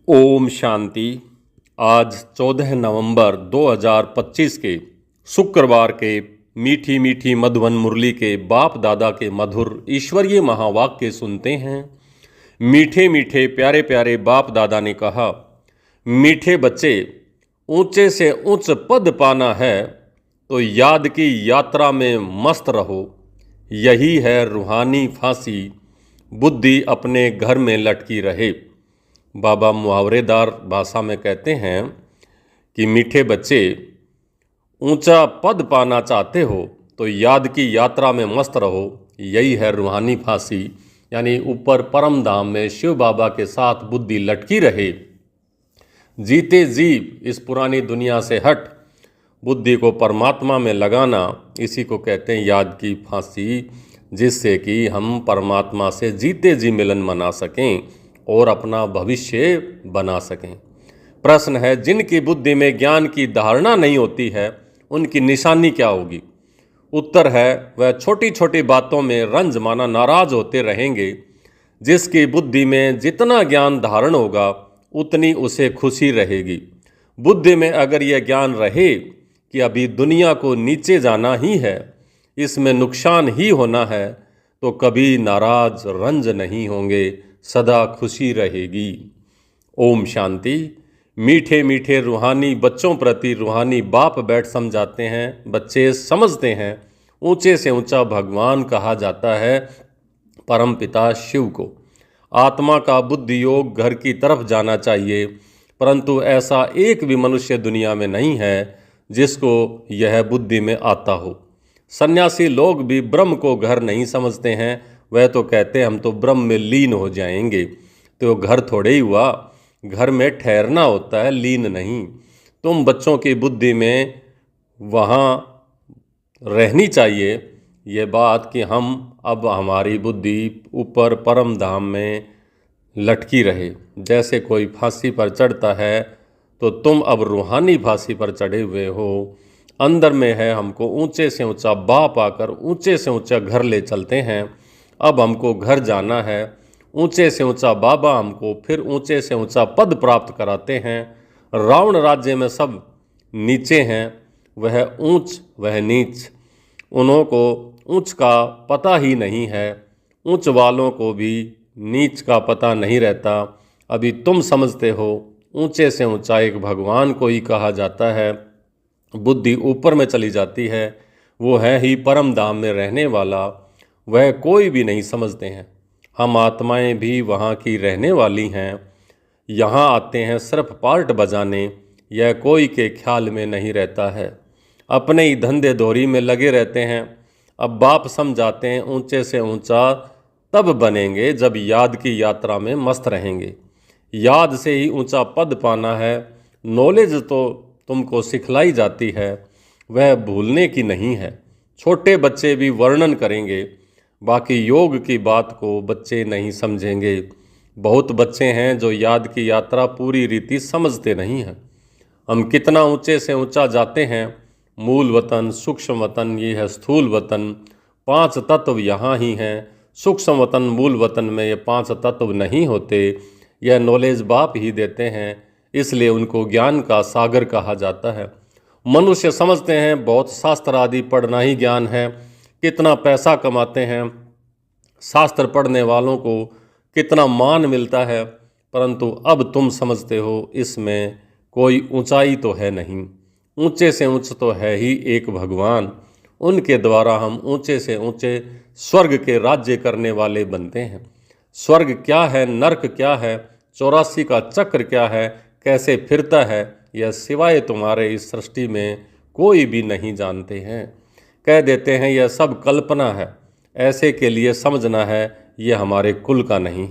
ओम शांति। आज 14 नवंबर 2025 के शुक्रवार के मीठी मीठी मधुबन मुरली के बाप दादा के मधुर ईश्वरीय महावाक्य सुनते हैं। मीठे मीठे प्यारे प्यारे बाप दादा ने कहा, मीठे बच्चे, ऊंचे से उच्च पद पाना है तो याद की यात्रा में मस्त रहो। यही है रूहानी फांसी, बुद्धि अपने घर में लटकी रहे। बाबा मुहावरेदार भाषा में कहते हैं कि मीठे बच्चे, ऊंचा पद पाना चाहते हो तो याद की यात्रा में मस्त रहो। यही है रूहानी फांसी, यानी ऊपर परम धाम में शिव बाबा के साथ बुद्धि लटकी रहे। जीते जी इस पुरानी दुनिया से हट बुद्धि को परमात्मा में लगाना, इसी को कहते हैं याद की फांसी, जिससे कि हम परमात्मा से जीते जी मिलन मना सकें और अपना भविष्य बना सकें। प्रश्न है, जिनकी बुद्धि में ज्ञान की धारणा नहीं होती है उनकी निशानी क्या होगी? उत्तर है, वह छोटी छोटी बातों में रंज माना नाराज होते रहेंगे। जिसकी बुद्धि में जितना ज्ञान धारण होगा उतनी उसे खुशी रहेगी। बुद्धि में अगर यह ज्ञान रहे कि अभी दुनिया को नीचे जाना ही है, इसमें नुकसान ही होना है, तो कभी नाराज रंज नहीं होंगे, सदा खुशी रहेगी। ओम शांति। मीठे मीठे रूहानी बच्चों प्रति रूहानी बाप बैठ समझाते हैं। बच्चे समझते हैं ऊंचे से ऊंचा भगवान कहा जाता है परमपिता शिव को। आत्मा का बुद्धि योग घर की तरफ जाना चाहिए, परंतु ऐसा एक भी मनुष्य दुनिया में नहीं है जिसको यह बुद्धि में आता हो। सन्यासी लोग भी ब्रह्म को घर नहीं समझते हैं। वह तो कहते हैं हम तो ब्रह्म में लीन हो जाएंगे। तो घर थोड़े ही हुआ, घर में ठहरना होता है, लीन नहीं। तुम बच्चों की बुद्धि में वहाँ रहनी चाहिए ये बात कि हम अब हमारी बुद्धि ऊपर परम धाम में लटकी रहे। जैसे कोई फांसी पर चढ़ता है तो तुम अब रूहानी फांसी पर चढ़े हुए हो। अंदर में है हमको ऊंचे से ऊंचा बाप आकर ऊंचे से ऊंचा घर ले चलते हैं। अब हमको घर जाना है। ऊंचे से ऊंचा बाबा हमको फिर ऊंचे से ऊंचा पद प्राप्त कराते हैं। रावण राज्य में सब नीचे हैं, वह ऊंच वह नीच। उन्हों को ऊंच का पता ही नहीं है, ऊंच वालों को भी नीच का पता नहीं रहता। अभी तुम समझते हो ऊंचे से ऊंचा एक भगवान को ही कहा जाता है। बुद्धि ऊपर में चली जाती है, वो है ही परम धाम में रहने वाला, वह कोई भी नहीं समझते हैं। हम आत्माएं भी वहाँ की रहने वाली हैं। यहाँ आते हैं सिर्फ पार्ट बजाने, यह कोई के ख्याल में नहीं रहता है। अपने ही धंधे दौरी में लगे रहते हैं। अब बाप समझाते हैं ऊंचे से ऊंचा तब बनेंगे जब याद की यात्रा में मस्त रहेंगे। याद से ही ऊंचा पद पाना है। नॉलेज तो तुमको सिखलाई जाती है, वह भूलने की नहीं है। छोटे बच्चे भी वर्णन करेंगे, बाकी योग की बात को बच्चे नहीं समझेंगे। बहुत बच्चे हैं जो याद की यात्रा पूरी रीति समझते नहीं हैं। हम कितना ऊंचे से ऊंचा जाते हैं। मूल वतन, सूक्ष्म वतन, ये है स्थूल वतन। 5 तत्व यहाँ ही हैं। सूक्ष्म वतन, मूल वतन में ये 5 तत्व नहीं होते। यह नॉलेज बाप ही देते हैं, इसलिए उनको ज्ञान का सागर कहा जाता है। मनुष्य समझते हैं बहुत शास्त्र आदि पढ़ना ही ज्ञान है, कितना पैसा कमाते हैं, शास्त्र पढ़ने वालों को कितना मान मिलता है, परंतु अब तुम समझते हो इसमें कोई ऊंचाई तो है नहीं। ऊंचे से ऊंच तो है ही एक भगवान, उनके द्वारा हम ऊंचे से ऊंचे स्वर्ग के राज्य करने वाले बनते हैं। स्वर्ग क्या है, नरक क्या है, 84 का चक्र क्या है, कैसे फिरता है, यह सिवाय तुम्हारे इस सृष्टि में कोई भी नहीं जानते हैं। कह देते हैं यह सब कल्पना है। ऐसे के लिए समझना है ये हमारे कुल का नहीं।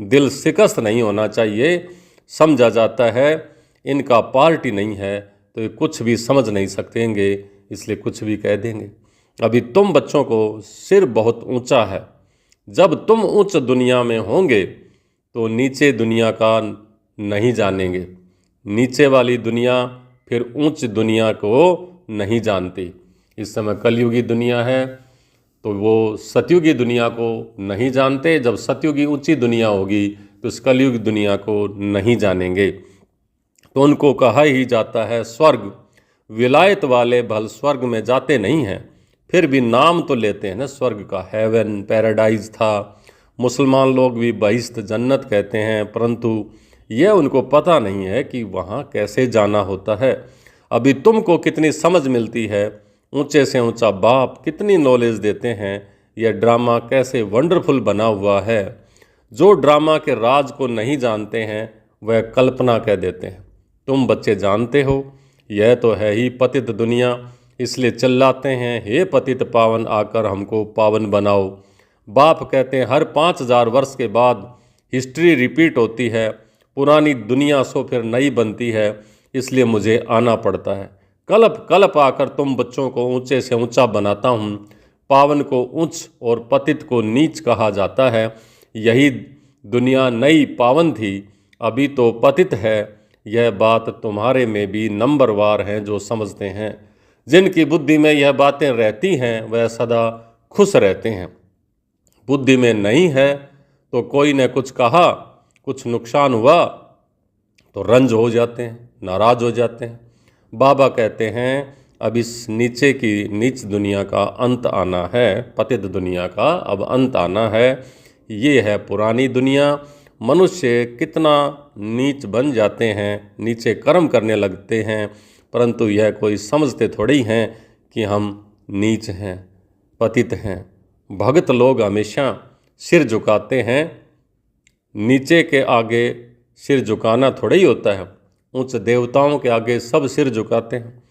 दिल शिकस्त नहीं होना चाहिए। समझा जाता है इनका पार्टी नहीं है तो ये कुछ भी समझ नहीं सकेंगे, इसलिए कुछ भी कह देंगे। अभी तुम बच्चों को सिर बहुत ऊंचा है। जब तुम उच्च दुनिया में होंगे तो नीचे दुनिया का नहीं जानेंगे। नीचे वाली दुनिया फिर ऊंच दुनिया को नहीं जानती। इस समय कलयुगी दुनिया है तो वो सतयुगी दुनिया को नहीं जानते। जब सतयुगी ऊंची दुनिया होगी तो इस कलयुग दुनिया को नहीं जानेंगे। तो उनको कहा ही जाता है स्वर्ग। विलायत वाले भल स्वर्ग में जाते नहीं हैं, फिर भी नाम तो लेते हैं ना स्वर्ग का। हेवन, पैराडाइज था। मुसलमान लोग भी बहिश्त जन्नत कहते हैं, परंतु यह उनको पता नहीं है कि वहाँ कैसे जाना होता है। अभी तुमको कितनी समझ मिलती है, ऊंचे से ऊंचा बाप कितनी नॉलेज देते हैं, यह ड्रामा कैसे वंडरफुल बना हुआ है। जो ड्रामा के राज को नहीं जानते हैं वह कल्पना कह देते हैं। तुम बच्चे जानते हो यह तो है ही पतित दुनिया, इसलिए चिल्लाते हैं हे पतित पावन आकर हमको पावन बनाओ। बाप कहते हैं हर 5000 वर्ष के बाद हिस्ट्री रिपीट होती है, पुरानी दुनिया सो फिर नई बनती है, इसलिए मुझे आना पड़ता है। कल्प कल्प आकर तुम बच्चों को ऊंचे से ऊंचा बनाता हूँ। पावन को उच्च और पतित को नीच कहा जाता है। यही दुनिया नई पावन थी, अभी तो पतित है। यह बात तुम्हारे में भी नंबरवार हैं जो समझते हैं। जिनकी बुद्धि में यह बातें रहती हैं वह सदा खुश रहते हैं। बुद्धि में नहीं है तो कोई ने कुछ कहा, कुछ नुकसान हुआ तो रंज हो जाते हैं, नाराज हो जाते हैं। बाबा कहते हैं अब इस नीचे की नीच दुनिया का अंत आना है, पतित दुनिया का अब अंत आना है। ये है पुरानी दुनिया। मनुष्य कितना नीच बन जाते हैं, नीचे कर्म करने लगते हैं, परंतु यह कोई समझते थोड़ी हैं कि हम नीच हैं, पतित हैं। भगत लोग हमेशा सिर झुकाते हैं। नीचे के आगे सिर झुकाना थोड़ा ही होता है। उच्च देवताओं के आगे सब सिर झुकाते हैं,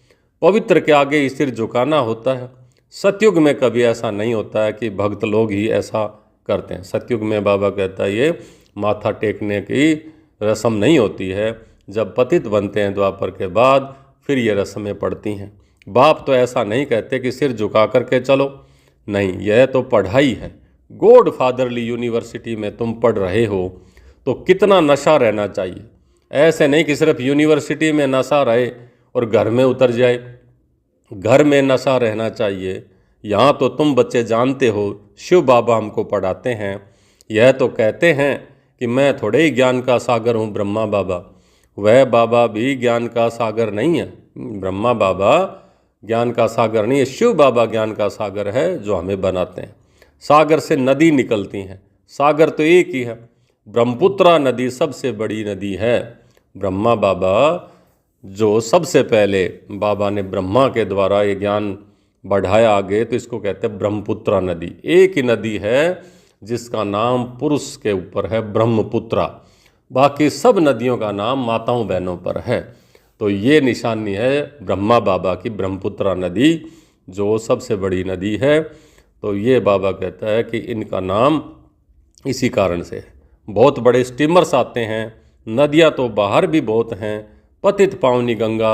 पवित्र के आगे ही सिर झुकाना होता है। सतयुग में कभी ऐसा नहीं होता है कि भक्त लोग ही ऐसा करते हैं। सतयुग में बाबा कहता है ये माथा टेकने की रस्म नहीं होती है। जब पतित बनते हैं द्वापर के बाद फिर ये रस्में पड़ती हैं। बाप तो ऐसा नहीं कहते कि सिर झुका करके चलो, नहीं, यह तो पढ़ाई है। गॉड फादरली यूनिवर्सिटी में तुम पढ़ रहे हो तो कितना नशा रहना चाहिए। ऐसे नहीं कि सिर्फ यूनिवर्सिटी में नशा रहे और घर में उतर जाए। घर में नशा रहना चाहिए। यहाँ तो तुम बच्चे जानते हो शिव बाबा हमको पढ़ाते हैं। यह तो कहते हैं कि मैं थोड़े ही ज्ञान का सागर हूँ ब्रह्मा बाबा। वह बाबा भी ज्ञान का सागर नहीं है। ब्रह्मा बाबा ज्ञान का सागर नहीं है, शिव बाबा ज्ञान का सागर है जो हमें बनाते हैं। सागर से नदी निकलती हैं, सागर तो एक ही है। ब्रह्मपुत्रा नदी सबसे बड़ी नदी है। ब्रह्मा बाबा जो सबसे पहले बाबा ने ब्रह्मा के द्वारा ये ज्ञान बढ़ाया आगे, तो इसको कहते हैं ब्रह्मपुत्रा नदी। एक ही नदी है जिसका नाम पुरुष के ऊपर है, ब्रह्मपुत्रा। बाकी सब नदियों का नाम माताओं बहनों पर है। तो ये निशानी है ब्रह्मा बाबा की, ब्रह्मपुत्रा नदी जो सबसे बड़ी नदी है। तो ये बाबा कहता है कि इनका नाम इसी कारण से है। बहुत बड़े स्टीमर्स आते हैं, नदियाँ तो बाहर भी बहुत हैं। पतित पावनी गंगा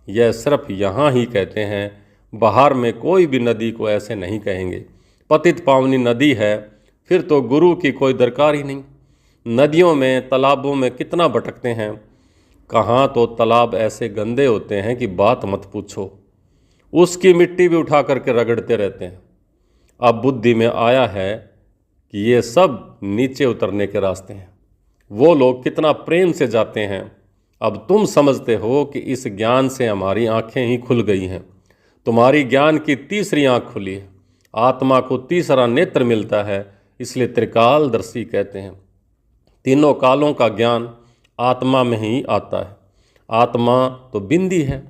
यह सिर्फ यहाँ ही कहते हैं, बाहर में कोई भी नदी को ऐसे नहीं कहेंगे। पतित पावनी नदी है, फिर तो गुरु की कोई दरकार ही नहीं। नदियों में तालाबों में कितना भटकते हैं, कहाँ तो तालाब ऐसे गंदे होते हैं कि बात मत पूछो। उसकी मिट्टी भी उठा करके रगड़ते रहते हैं। अब बुद्धि में आया है कि ये सब नीचे उतरने के रास्ते हैं। वो लोग कितना प्रेम से जाते हैं। अब तुम समझते हो कि इस ज्ञान से हमारी आंखें ही खुल गई हैं। तुम्हारी ज्ञान की तीसरी आंख खुली है। आत्मा को तीसरा नेत्र मिलता है, इसलिए त्रिकालदर्शी कहते हैं। तीनों कालों का ज्ञान आत्मा में ही आता है। आत्मा तो बिंदी है,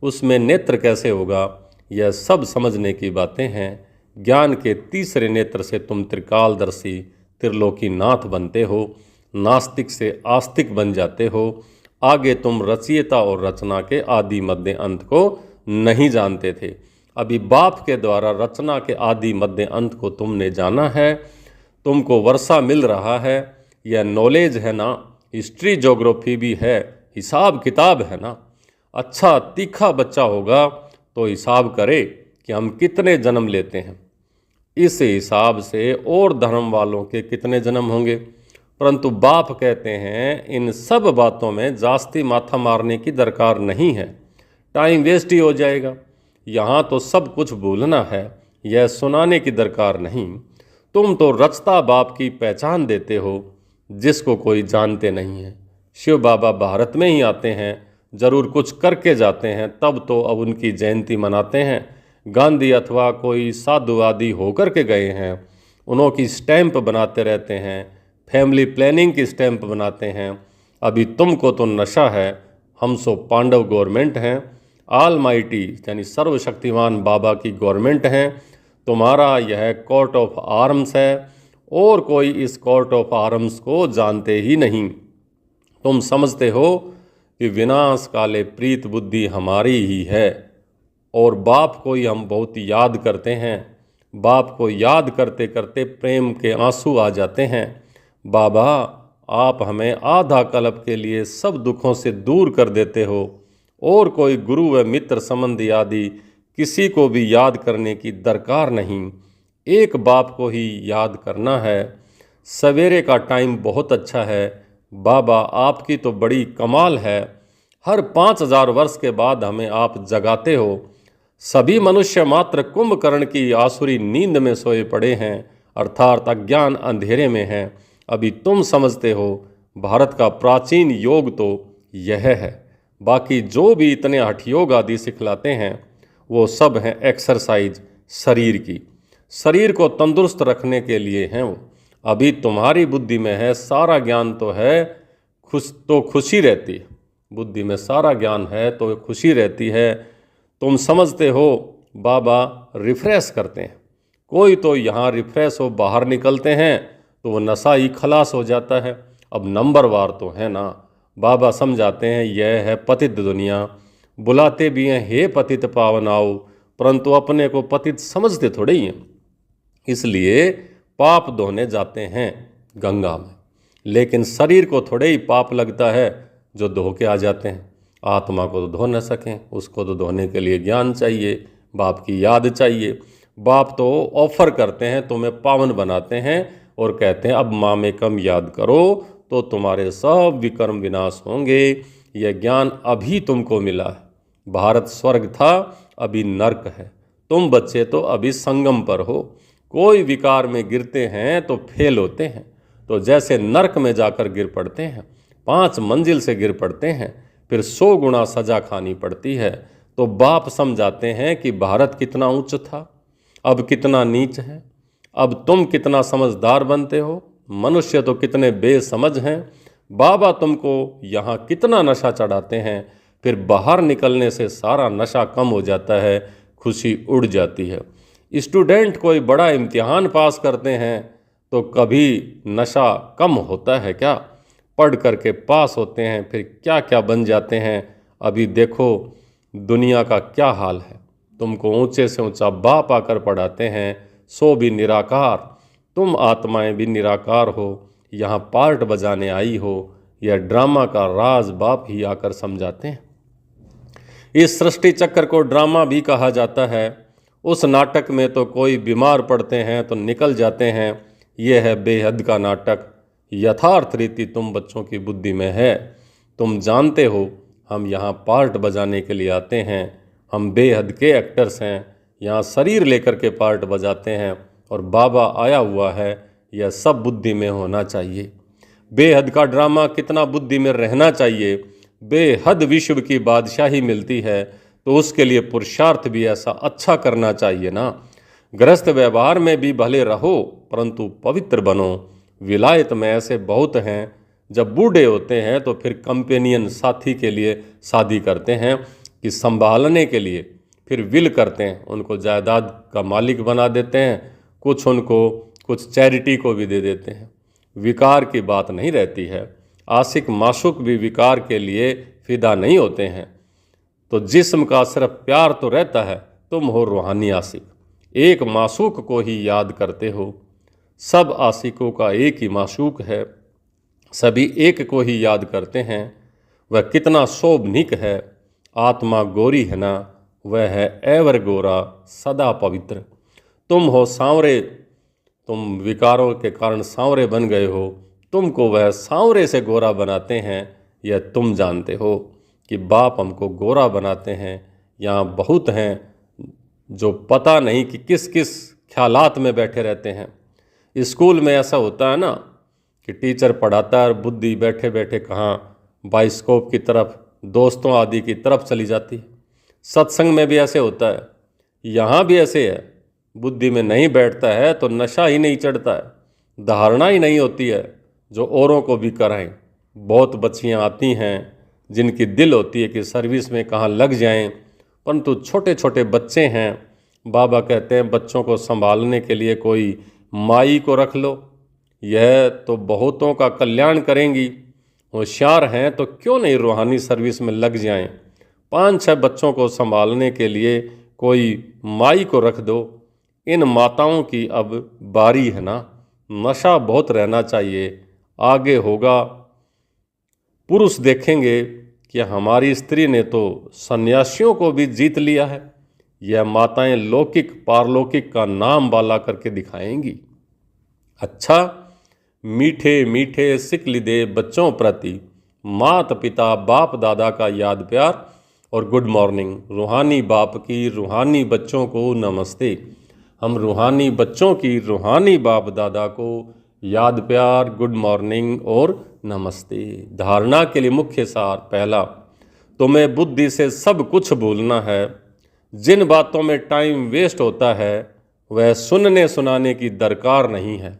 उसमें नेत्र कैसे होगा, यह सब समझने की बातें हैं। ज्ञान के तीसरे नेत्र से तुम त्रिकालदर्शी त्रिलोकीनाथ बनते हो, नास्तिक से आस्तिक बन जाते हो। आगे तुम रचयिता और रचना के आदि मध्य अंत को नहीं जानते थे। अभी बाप के द्वारा रचना के आदि मध्य अंत को तुमने जाना है। तुमको वर्षा मिल रहा है, यह नॉलेज है ना, हिस्ट्री ज्योग्राफी भी है, हिसाब किताब है ना। अच्छा तीखा बच्चा होगा तो हिसाब करे कि हम कितने जन्म लेते हैं। इस हिसाब से और धर्म वालों के कितने जन्म होंगे। परंतु बाप कहते हैं इन सब बातों में जास्ती माथा मारने की दरकार नहीं है, टाइम वेस्ट ही हो जाएगा। यहाँ तो सब कुछ भूलना है, यह सुनाने की दरकार नहीं। तुम तो रचता बाप की पहचान देते हो। जिसको कोई जानते नहीं है। शिव बाबा भारत में ही आते हैं, ज़रूर कुछ करके जाते हैं, तब तो अब उनकी जयंती मनाते हैं। गांधी अथवा कोई साधुवादी होकर के गए हैं, उन्हों स्टैंप बनाते रहते हैं, फैमिली प्लानिंग की स्टैंप बनाते हैं। अभी तुमको तो नशा है, हम सो पांडव गवर्नमेंट हैं, ऑल माइटी यानी सर्वशक्तिमान बाबा की गवर्नमेंट हैं। तुम्हारा यह कोर्ट ऑफ आर्म्स है और कोई इस कोर्ट ऑफ आर्म्स को जानते ही नहीं। तुम समझते हो कि विनाश काले प्रीत बुद्धि हमारी ही है और बाप को ही हम बहुत याद करते हैं। बाप को याद करते करते प्रेम के आंसू आ जाते हैं। बाबा, आप हमें आधा कल्प के लिए सब दुखों से दूर कर देते हो और कोई गुरु व मित्र संबंधी आदि किसी को भी याद करने की दरकार नहीं, एक बाप को ही याद करना है। सवेरे का टाइम बहुत अच्छा है। बाबा, आपकी तो बड़ी कमाल है, हर 5000 वर्ष के बाद हमें आप जगाते हो। सभी मनुष्य मात्र कुंभकर्ण की आसुरी नींद में सोए पड़े हैं, अर्थात अज्ञान अंधेरे में हैं। अभी तुम समझते हो भारत का प्राचीन योग तो यह है। बाकी जो भी इतने हठयोग आदि सिखलाते हैं वो सब हैं एक्सरसाइज शरीर की, शरीर को तंदुरुस्त रखने के लिए हैं वो। अभी तुम्हारी बुद्धि में है सारा ज्ञान तो है, खुशी रहती है। बुद्धि में सारा ज्ञान है तो खुशी रहती है। तुम समझते हो बाबा रिफ्रेश करते हैं, कोई तो यहाँ रिफ्रेश हो बाहर निकलते हैं तो वो नशा ही खलास हो जाता है। अब नंबरवार तो है ना। बाबा समझाते हैं यह है पतित दुनिया, बुलाते भी हैं हे पतित पावन आओ, परंतु अपने को पतित समझते थोड़े ही हैं, इसलिए पाप धोने जाते हैं गंगा में। लेकिन शरीर को थोड़े ही पाप लगता है जो धो के आ जाते हैं। आत्मा को तो धो न सकें, उसको तो धोने के लिए ज्ञान चाहिए, बाप की याद चाहिए। बाप तो ऑफर करते हैं, तुम्हें पावन बनाते हैं और कहते हैं अब मामेकम याद करो तो तुम्हारे सब विकर्म विनाश होंगे। यह ज्ञान अभी तुमको मिला है। भारत स्वर्ग था, अभी नर्क है। तुम बच्चे तो अभी संगम पर हो। कोई विकार में गिरते हैं तो फेल होते हैं, तो जैसे नर्क में जाकर गिर पड़ते हैं, 5 मंजिल से गिर पड़ते हैं, फिर 100 गुना सजा खानी पड़ती है। तो बाप समझाते हैं कि भारत कितना उच्च था, अब कितना नीच है। अब तुम कितना समझदार बनते हो, मनुष्य तो कितने बेसमझ हैं। बाबा तुमको यहाँ कितना नशा चढ़ाते हैं, फिर बाहर निकलने से सारा नशा कम हो जाता है, खुशी उड़ जाती है। स्टूडेंट कोई बड़ा इम्तिहान पास करते हैं तो कभी नशा कम होता है क्या? पढ़ करके पास होते हैं, फिर क्या क्या बन जाते हैं। अभी देखो दुनिया का क्या हाल है। तुमको ऊंचे से ऊंचा बाप आकर पढ़ाते हैं, सो भी निराकार, तुम आत्माएं भी निराकार हो, यहाँ पार्ट बजाने आई हो। यह ड्रामा का राज बाप ही आकर समझाते हैं। इस सृष्टि चक्र को ड्रामा भी कहा जाता है। उस नाटक में तो कोई बीमार पड़ते हैं तो निकल जाते हैं। यह है बेहद का नाटक। यथार्थ रीति तुम बच्चों की बुद्धि में है। तुम जानते हो हम यहाँ पार्ट बजाने के लिए आते हैं, हम बेहद के एक्टर्स हैं, यहाँ शरीर लेकर के पार्ट बजाते हैं और बाबा आया हुआ है। यह सब बुद्धि में होना चाहिए। बेहद का ड्रामा कितना बुद्धि में रहना चाहिए। बेहद विश्व की बादशाही मिलती है तो उसके लिए पुरुषार्थ भी ऐसा अच्छा करना चाहिए ना। गृहस्थ व्यवहार में भी भले रहो परंतु पवित्र बनो। विलायत में ऐसे बहुत हैं, जब बूढ़े होते हैं तो फिर कंपेनियन साथी के लिए शादी करते हैं कि संभालने के लिए, फिर विल करते हैं, उनको जायदाद का मालिक बना देते हैं, कुछ उनको कुछ चैरिटी को भी दे देते हैं। विकार की बात नहीं रहती है। आशिक माशूक भी विकार के लिए फिदा नहीं होते हैं। तो जिस्म का सिर्फ प्यार तो रहता है, तुम हो रूहानी आशिक, एक माशूक को ही याद करते हो। सब आशिकों का एक ही माशूक है, सभी एक को ही याद करते हैं। वह कितना शोभनीक है, आत्मा गोरी है ना, वह है एवर गोरा सदा पवित्र। तुम हो सांवरे, तुम विकारों के कारण सांवरे बन गए हो, तुमको वह सांवरे से गोरा बनाते हैं। यह तुम जानते हो कि बाप हमको गोरा बनाते हैं। यहाँ बहुत हैं जो पता नहीं कि किस किस ख्यालात में बैठे रहते हैं। स्कूल में ऐसा होता है ना कि टीचर पढ़ाता है और बुद्धि बैठे बैठे कहाँ बाइस्कोप की तरफ, दोस्तों आदि की तरफ चली जाती है। सत्संग में भी ऐसे होता है, यहाँ भी ऐसे है। बुद्धि में नहीं बैठता है तो नशा ही नहीं चढ़ता है, धारणा ही नहीं होती है जो औरों को भी कराएं। बहुत बच्चियाँ आती हैं जिनकी दिल होती है कि सर्विस में कहाँ लग जाएं, परंतु छोटे छोटे बच्चे हैं। बाबा कहते हैं बच्चों को संभालने के लिए कोई माई को रख लो, यह तो बहुतों का कल्याण करेंगी। होशियार हैं तो क्यों नहीं रूहानी सर्विस में लग जाएं। 5-6 बच्चों को संभालने के लिए कोई माई को रख दो। इन माताओं की अब बारी है ना। नशा बहुत रहना चाहिए, आगे होगा। पुरुष देखेंगे कि हमारी स्त्री ने तो सन्यासियों को भी जीत लिया है। यह माताएं लौकिक पारलौकिक का नाम बाला करके दिखाएंगी। अच्छा, मीठे मीठे सिकलिदे बच्चों प्रति माता पिता बाप दादा का याद प्यार और गुड मॉर्निंग। रूहानी बाप की रूहानी बच्चों को नमस्ते। हम रूहानी बच्चों की रूहानी बाप दादा को याद प्यार, गुड मॉर्निंग और नमस्ते। धारणा के लिए मुख्य सार पहला, तुम्हें बुद्धि से सब कुछ भूलना है। जिन बातों में टाइम वेस्ट होता है वह सुनने सुनाने की दरकार नहीं है।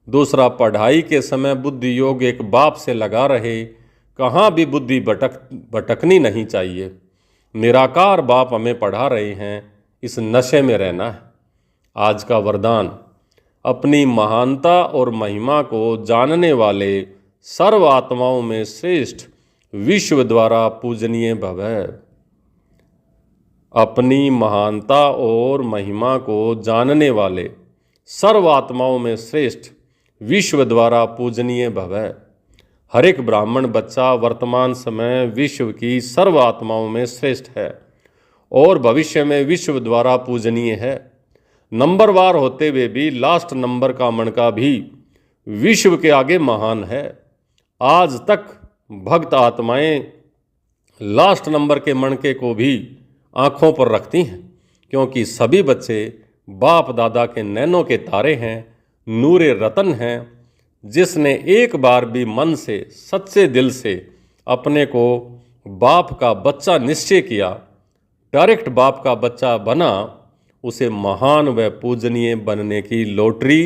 दूसरा, पढ़ाई के समय बुद्धि योग एक बाप से लगा रहे, कहाँ भी बुद्धि भटकनी नहीं चाहिए। निराकार बाप हमें पढ़ा रहे हैं, इस नशे में रहना है। आज का वरदान, अपनी महानता और महिमा को जानने वाले सर्व आत्माओं में श्रेष्ठ विश्व द्वारा पूजनीय भवै। अपनी महानता और महिमा को जानने वाले सर्व आत्माओं में श्रेष्ठ विश्व द्वारा पूजनीय भवै। हर एक ब्राह्मण बच्चा वर्तमान समय विश्व की सर्व आत्माओं में श्रेष्ठ है और भविष्य में विश्व द्वारा पूजनीय है। नंबरवार होते हुए भी लास्ट नंबर का मणका भी विश्व के आगे महान है। आज तक भक्त आत्माएं लास्ट नंबर के मणके को भी आँखों पर रखती हैं, क्योंकि सभी बच्चे बाप दादा के नैनों के तारे हैं, नूरे रतन हैं। जिसने एक बार भी मन से सच्चे दिल से अपने को बाप का बच्चा निश्चय किया, डायरेक्ट बाप का बच्चा बना, उसे महान व पूजनीय बनने की लॉटरी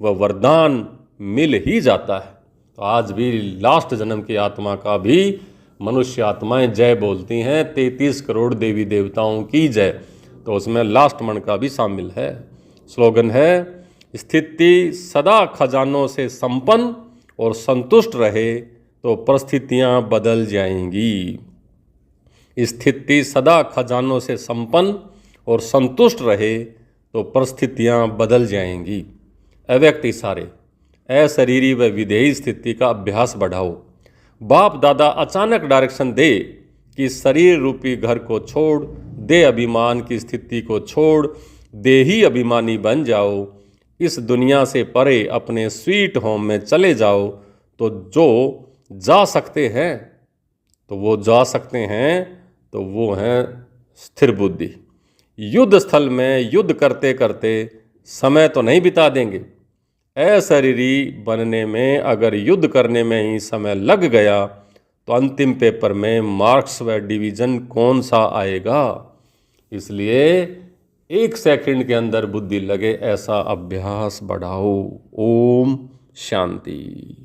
व वरदान मिल ही जाता है। तो आज भी लास्ट जन्म की आत्मा का भी मनुष्य आत्माएं जय बोलती हैं, 33 करोड़ देवी देवताओं की जय। तो उसमें लास्ट मन का भी शामिल है। स्लोगन है, स्थिति सदा खजानों से संपन्न और संतुष्ट रहे तो परिस्थितियां बदल जाएंगी। स्थिति सदा खजानों से संपन्न और संतुष्ट रहे तो परिस्थितियां बदल जाएंगी। अव्यक्त इशारे, अशरीरी व विधेयी स्थिति का अभ्यास बढ़ाओ। बाप दादा अचानक डायरेक्शन दे कि शरीर रूपी घर को छोड़, दे अभिमान की स्थिति को छोड़, देही अभिमानी बन जाओ, इस दुनिया से परे अपने स्वीट होम में चले जाओ। तो जो जा सकते हैं तो वो जा सकते हैं, तो वो हैं स्थिर बुद्धि। युद्ध स्थल में युद्ध करते करते समय तो नहीं बिता देंगे। अशरीरी बनने में अगर युद्ध करने में ही समय लग गया तो अंतिम पेपर में मार्क्स व डिवीज़न कौन सा आएगा। इसलिए 1 सेकंड के अंदर बुद्धि लगे ऐसा अभ्यास बढ़ाओ। ओम शांति।